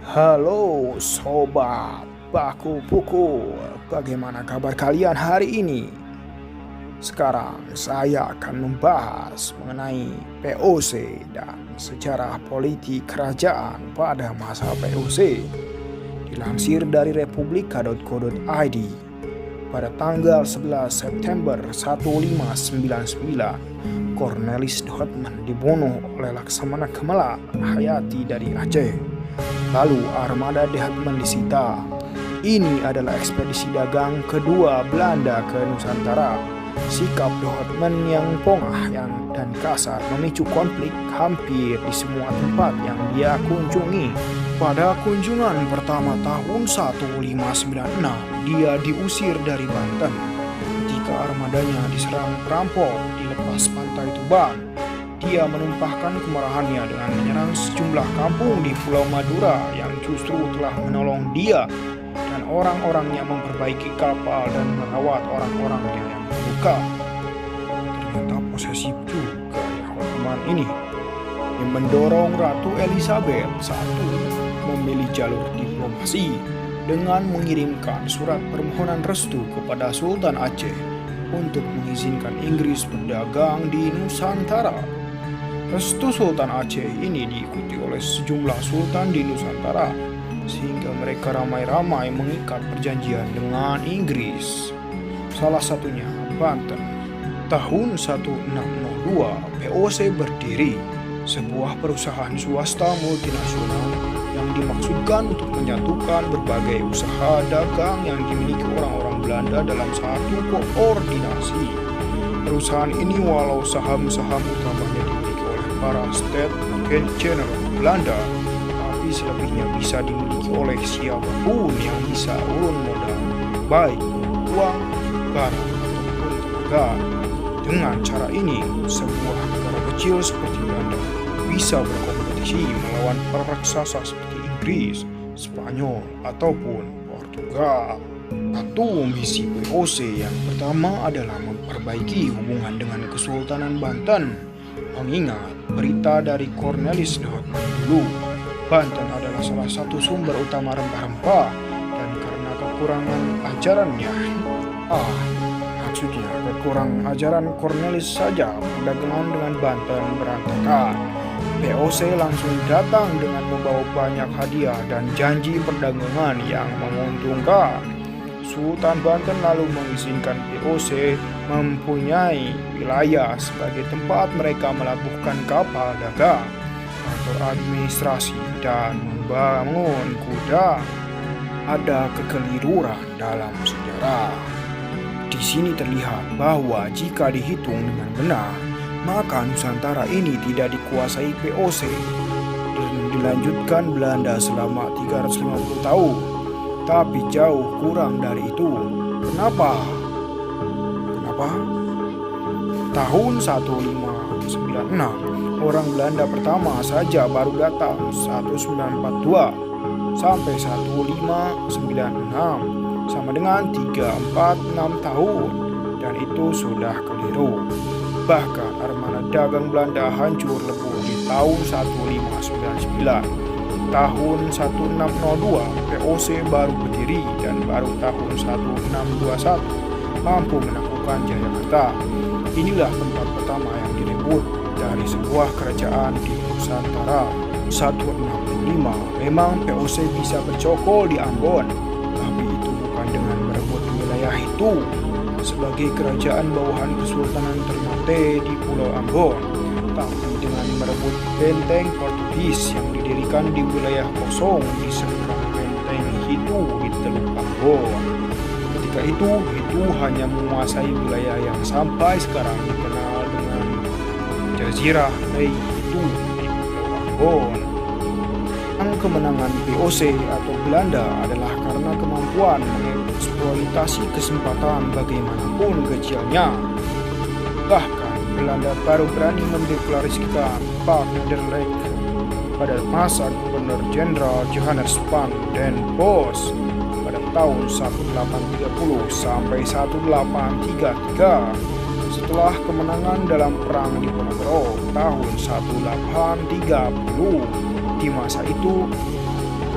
Halo sobat Baku Buku, bagaimana kabar kalian hari ini? Sekarang saya akan membahas mengenai POC dan sejarah politik kerajaan pada masa POC. Dilansir dari republika.co.id, pada tanggal 11 September 1599, Cornelis Houtman dibunuh oleh Laksamana Kemala Hayati dari Aceh. Lalu armada De Houtman disita. Ini adalah ekspedisi dagang kedua Belanda ke Nusantara. Sikap De Houtman yang pongah dan kasar memicu konflik hampir di semua tempat yang dia kunjungi. Pada kunjungan pertama tahun 1596, dia diusir dari Banten. Ketika armadanya diserang perampok di lepas pantai Tuban, dia menumpahkan kemarahannya dengan menyerang sejumlah kampung di Pulau Madura yang justru telah menolong dia dan orang-orangnya memperbaiki kapal dan merawat orang-orangnya yang terluka. Ternyata posesif juga ya Houtman ini, yang mendorong Ratu Elizabeth I memilih jalur diplomasi dengan mengirimkan surat permohonan restu kepada Sultan Aceh untuk mengizinkan Inggris berdagang di Nusantara. Restu Sultan Aceh ini diikuti oleh sejumlah sultan di Nusantara, sehingga mereka ramai-ramai mengikat perjanjian dengan Inggris. Salah satunya Banten. Tahun 1602, POC berdiri, sebuah perusahaan swasta multinasional yang dimaksudkan untuk menyatukan berbagai usaha dagang yang dimiliki orang-orang Belanda dalam satu koordinasi. Perusahaan ini walau saham-saham utamanya dimiliki oleh para State General Belanda, tapi selebihnya bisa dimiliki oleh siapapun yang bisa urun modal, baik uang, barang, ataupun tenaga. Dengan cara ini, sebuah negara kecil seperti Belanda bisa berkompetisi melawan para raksasa seperti Inggris, Spanyol, ataupun Portugal. Satu misi POC yang pertama adalah memperbaiki hubungan dengan Kesultanan Banten. Mengingat berita dari Cornelis De Houtman dulu, Banten adalah salah satu sumber utama rempah-rempah, dan karena kekurangan ajarannya, maksudnya kekurangan ajaran Cornelis saja, perdagangan dengan Banten berantakan. POC langsung datang dengan membawa banyak hadiah dan janji perdagangan yang menguntungkan. Sultan Banten lalu mengizinkan POC mempunyai wilayah sebagai tempat mereka melabuhkan kapal dagang, kantor administrasi, dan membangun gudang. Ada kekeliruan dalam sejarah. Di sini terlihat bahwa jika dihitung dengan benar, maka Nusantara ini tidak dikuasai POC dan dilanjutkan Belanda selama 350 tahun. Tapi jauh kurang dari itu. Kenapa? Tahun 1596, orang Belanda pertama saja baru datang 1942 sampai 1596, sama dengan 346 tahun, dan itu sudah keliru. Bahkan armada dagang Belanda hancur lebur di tahun 1599. Tahun 1602, POC baru berdiri, dan baru tahun 1621 mampu menaklukkan Jayakarta. Inilah tempat pertama yang direbut dari sebuah kerajaan di Nusantara. 1605, memang POC bisa bercokol di Ambon, tapi itu bukan dengan merebut wilayah itu. Sebagai kerajaan bawahan Kesultanan Ternate di Pulau Ambon, tapi dengan merebut benteng Portugis yang didirikan di wilayah kosong di seberang benteng Hitu di Teluk Ambon. Ketika itu, Hitu hanya menguasai wilayah yang sampai sekarang dikenal dengan Jazirah Lei Hitu di Pulau Ambon. Kemenangan POC atau Belanda adalah karena kemampuan mengeksploitasi kesempatan bagaimanapun kecilnya. Bahkan Belanda baru berani mendeklarasikan Pak Nederland pada masa Gubernur Jenderal Johannes van den Bos pada tahun 1830 sampai 1833. Setelah kemenangan dalam Perang Diponegoro tahun 1830, di masa itu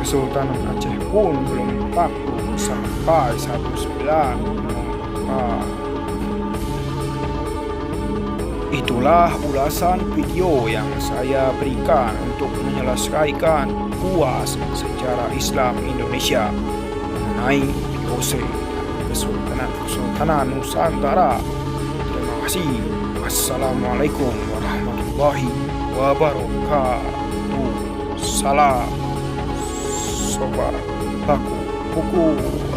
Kesultanan Aceh pun belum takluk sampai 1904. Itulah ulasan video yang saya berikan untuk menyelesaikan UAS sejarah Islam Indonesia mengenai VOC dan Kesultanan Nusantara. Terima kasih. Wassalamualaikum warahmatullahi wabarakatuh. Salam Sobat Baku Buku.